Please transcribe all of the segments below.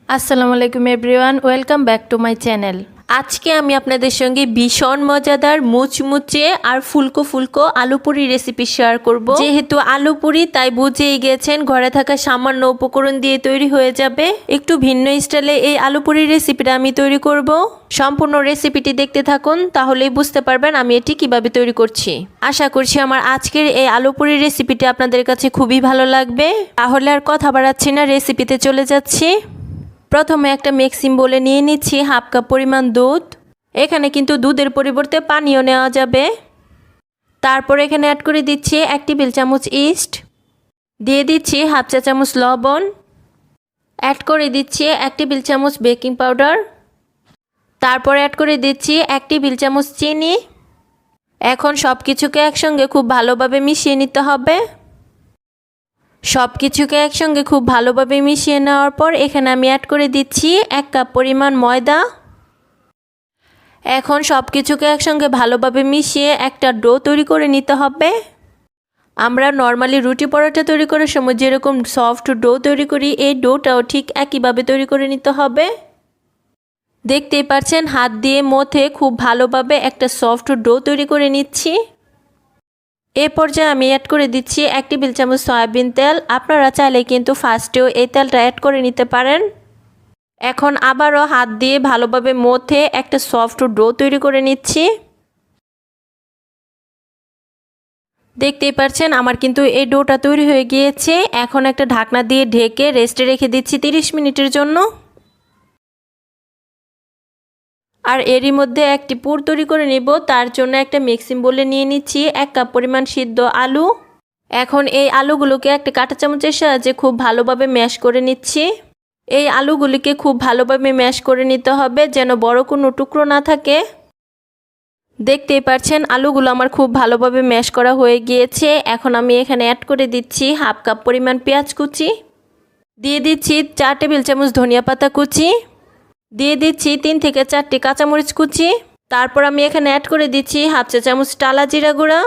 আসসালামু আলাইকুম everyone, welcome back to my channel. আজকে আমি আপনাদের সঙ্গে ভীষণ মজাদার মুচমুচে আর ফুলকো ফুলকো আলু পুরি রেসিপি শেয়ার করব। যেহেতু আলু পুরি তাই বুঝেই গেছেন ঘরে থাকা সামান্য উপকরণ দিয়ে তৈরি হয়ে যাবে। একটু ভিন্ন স্টাইলে এই আলু পুরি রেসিপিটা আমি তৈরি করব। সম্পূর্ণ রেসিপিটি দেখতে থাকুন, তাহলেই বুঝতে পারবেন আমি এটি কিভাবে তৈরি করছি। আশা করছি আমার আজকের এই আলু পুরি রেসিপিটি আপনাদের কাছে খুবই ভালো লাগবে। তাহলে আর কথা বাড়াচ্ছি না, রেসিপিতে চলে যাচ্ছি। প্রথমে একটা মিক্সিং বলে নিয়ে নিচ্ছি হাফ কাপ পরিমাণ দুধ। এখানে কিন্তু দুধের পরিবর্তে পানিও নেওয়া যাবে। তারপর এখানে অ্যাড করে দিচ্ছি 1 টেবিল চামচ ইস্ট, দিয়ে দিচ্ছি হাফ চা চামচ লবণ, অ্যাড করে দিচ্ছি 1 টেবিল চামচ বেকিং পাউডার, তারপর অ্যাড করে দিচ্ছি 1 টেবিল চামচ চিনি। এখন সব কিছুকে একসঙ্গে খুব ভালোভাবে মিশিয়ে নিতে হবে। সব কিছুকে একসঙ্গে খুব ভালোভাবে মিশিয়ে নেওয়ার পর এখানে আমি অ্যাড করে দিচ্ছি 1 কাপ পরিমাণ ময়দা। এখন সব কিছুকে একসঙ্গে ভালোভাবে মিশিয়ে একটা ডো তৈরি করে নিতে হবে। আমরা নর্মালি রুটি পরোটা তৈরি করার সময় যেরকম সফট ডো তৈরি করি, এই ডোটাও ঠিক একইভাবে তৈরি করে নিতে হবে। দেখতেই পাচ্ছেন হাত দিয়ে মথে খুব ভালোভাবে একটা সফট ডো তৈরি করে নিচ্ছি। এই পর্যায়ে আমি অ্যাড করে দিচ্ছি 1 টেবিল চামচ সয়াবিন তেল। আপনারা চাইলে কিন্তু ফার্স্টেও এই তেলটা অ্যাড করে নিতে পারেন। এখন আবারও হাত দিয়ে ভালোভাবে মথে একটা সফট ডো তৈরি করে নিচ্ছি। দেখতেই পাচ্ছেন আমার কিন্তু এই ডোটা তৈরি হয়ে গিয়েছে। এখন একটা ঢাকনা দিয়ে ঢেকে রেস্টে রেখে দিচ্ছি 30 মিনিটের জন্য। আর এরই মধ্যে একটি পুর তৈরি করে নিব। তার জন্য একটা মিক্সিং বলে নিয়ে নিচ্ছি 1 কাপ পরিমাণ সিদ্ধ আলু। এখন এই আলুগুলোকে একটা কাঁটা চামচের সাহায্যে খুব ভালোভাবে ম্যাশ করে নিচ্ছি। এই আলুগুলিকে খুব ভালোভাবে ম্যাশ করে নিতে হবে যেন বড় কোনো টুকরো না থাকে। দেখতেই পাচ্ছেন আলুগুলো আমার খুব ভালোভাবে ম্যাশ করা হয়ে গিয়েছে। এখন আমি এখানে অ্যাড করে দিচ্ছি হাফ কাপ পরিমাণ পেঁয়াজ কুচি, দিয়ে দিচ্ছি 4 টেবিল চামচ ধনিয়া পাতা কুচি, দিয়ে দিচ্ছি 3 থেকে 4টি কাঁচামরিচ কুচি। তারপর আমি এখানে অ্যাড করে দিচ্ছি হাফ চা চামচ টালা জিরা গুঁড়া,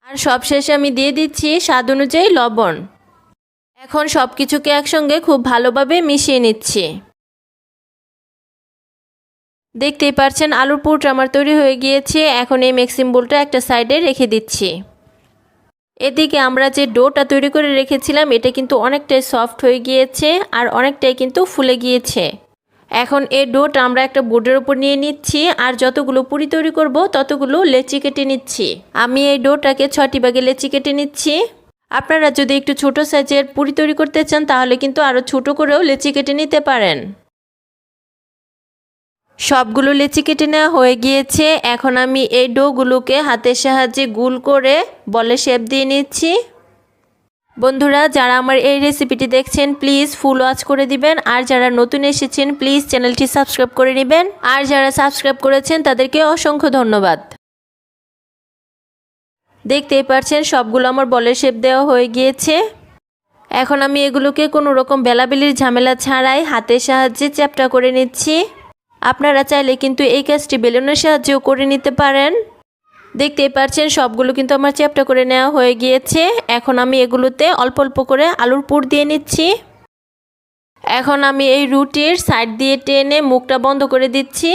আর সবশেষে আমি দিয়ে দিচ্ছি স্বাদ অনুযায়ী লবণ। এখন সব কিছুকে একসঙ্গে খুব ভালোভাবে মিশিয়ে নিচ্ছি। দেখতেই পাচ্ছেন আলুর পুরটা আমার তৈরি হয়ে গিয়েছে। এখন এই মিক্সিং বোলটা একটা সাইডে রেখে দিচ্ছি। এদিকে আমরা যে ডোটা তৈরি করে রেখেছিলাম এটা কিন্তু অনেকটাই সফট হয়ে গিয়েছে আর অনেকটাই কিন্তু ফুলে গিয়েছে। এখন এই ডোটা আমরা একটা বোর্ডের উপর নিয়ে নিচ্ছি আর যতগুলো পুরি তৈরি করব ততগুলো লেচি কেটে নিচ্ছি। আমি এই ডোটাকে 6টি ভাগে লেচি কেটে নিচ্ছি। আপনারা যদি একটু ছোট সাইজের পুরি তৈরি করতে চান তাহলে কিন্তু আরও ছোট করেও লেচি কেটে নিতে পারেন। সবগুলো লেচি কেটে নেওয়া হয়ে গিয়েছে। এখন আমি এই ডোগুলোকে হাতের সাহায্যে গোল করে বলে শেপ দিয়ে নিচ্ছি। বন্ধুরা যারা আমার এই রেসিপিটি দেখছেন প্লিজ ফুল ওয়াচ করে দিবেন, আর যারা নতুন এসেছেন প্লিজ চ্যানেলটি সাবস্ক্রাইব করে নেবেন, আর যারা সাবস্ক্রাইব করেছেন তাদেরকে অসংখ্য ধন্যবাদ। দেখতেই পাচ্ছেন সবগুলো আমার বলের শেপ দেওয়া হয়ে গিয়েছে। এখন আমি এগুলোকে কোনো রকম বেলাবেলির ঝামেলা ছাড়াই হাতের সাহায্যে চ্যাপটা করে নিচ্ছি। আপনারা চাইলে কিন্তু এই কাজটি বেলুনের সাহায্যেও করে নিতে পারেন। দেখতেই পাচ্ছেন সবগুলো কিন্তু আমার চ্যাপটা করে নেওয়া হয়ে গিয়েছে। এখন আমি এগুলোতে অল্প অল্প করে আলুর পুর দিয়ে নিচ্ছি। এখন আমি এই রুটির সাইড দিয়ে টেনে মুখটা বন্ধ করে দিচ্ছি।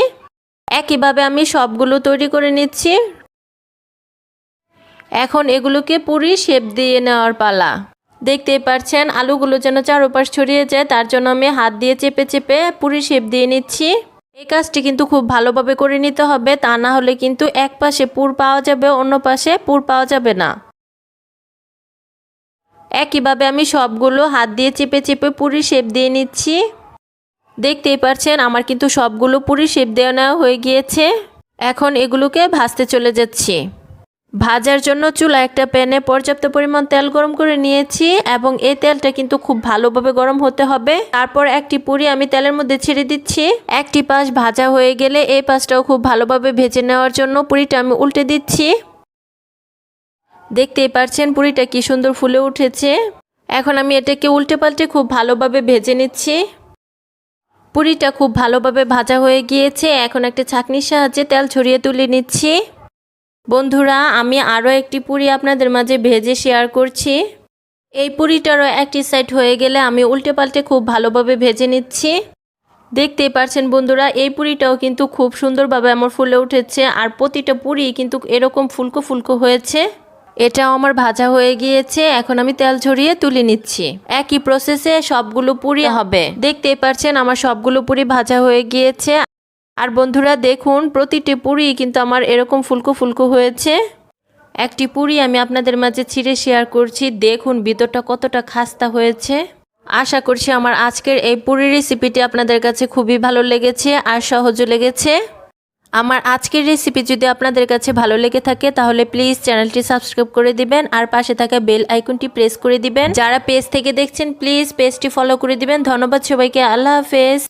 একইভাবে আমি সবগুলো তৈরি করে নিচ্ছি। এখন এগুলোকে পুরি শেপ দিয়ে নেওয়ার পালা। দেখতেই পাচ্ছেন আলুগুলো যেন চারপাশ ছড়িয়ে যায় তার জন্য আমি হাত দিয়ে চেপে চেপে পুরি শেপ দিয়ে নিচ্ছি। এই কাজটি কিন্তু খুব ভালোভাবে করে নিতে হবে, তা না হলে কিন্তু এক পাশে পুর পাওয়া যাবে অন্য পাশে পুর পাওয়া যাবে না। একইভাবে আমি সবগুলো হাত দিয়ে চেপে চেপে পুরি শেপ দিয়ে নিচ্ছি। দেখতেই পাচ্ছেন আমার কিন্তু সবগুলো পুরি শেপ দেওয়া নেওয়া হয়ে গিয়েছে। এখন এগুলোকে ভাজতে চলে যাচ্ছি। ভাজার জন্য চুলা একটা প্যানে পর্যাপ্ত পরিমাণ তেল গরম করে নিয়েছি এবং এই তেলটা কিন্তু খুব ভালোভাবে গরম হতে হবে। তারপর একটি পুরি আমি তেলের মধ্যে ছেড়ে দিচ্ছি। একটি পাশ ভাজা হয়ে গেলে এই পাশটাও খুব ভালোভাবে ভেজে নেওয়ার জন্য পুরিটা আমি উল্টে দিচ্ছি। দেখতেই পাচ্ছেন পুরিটা কি সুন্দর ফুলে উঠেছে। এখন আমি এটাকে উল্টে পাল্টে খুব ভালোভাবে ভেজে নিচ্ছি। পুরিটা খুব ভালোভাবে ভাজা হয়ে গিয়েছে। এখন একটা ছাঁকনির সাহায্যে তেল ছড়িয়ে তুলে নিচ্ছি। বন্ধুরা আমি আরও একটি পুরি আপনাদের মাঝে ভেজে শেয়ার করছি। এই পুরিটারও একটি সাইড হয়ে গেলে আমি উল্টে পাল্টে খুব ভালোভাবে ভেজে নিচ্ছি। দেখতেই পারছেন বন্ধুরা, এই পুরিটাও কিন্তু খুব সুন্দরভাবে আমার ফুলে উঠেছে আর প্রতিটা পুরি কিন্তু এরকম ফুলকো ফুলকো হয়েছে। এটাও আমার ভাজা হয়ে গিয়েছে, এখন আমি তেল ঝরিয়ে তুলে নিচ্ছি। একই প্রসেসে সবগুলো পুরি হবে। দেখতেই পারছেন আমার সবগুলো পুরি ভাজা হয়ে গিয়েছে। আর বন্ধুরা দেখুন, প্রতিটি পুরি কিন্তু আমার এরকম ফুলকো ফুলকো হয়েছে। একটি পুরি আমি আপনাদের মাঝে ছিঁড়ে শেয়ার করছি, দেখুন ভিতরটা কতটা খাস্তা হয়েছে। আশা করছি আমার আজকের এই পুরি রেসিপিটি আপনাদের কাছে খুবই ভালো লেগেছে আর সহজও লেগেছে। আমার আজকের রেসিপি যদি আপনাদের কাছে ভালো লেগে থাকে তাহলে প্লিজ চ্যানেলটি সাবস্ক্রাইব করে দিবেন আর পাশে থাকা বেল আইকনটি প্রেস করে দিবেন। যারা পেজ থেকে দেখছেন প্লিজ পেজটি ফলো করে দিবেন। ধন্যবাদ সবাইকে, আল্লাহ হাফেজ।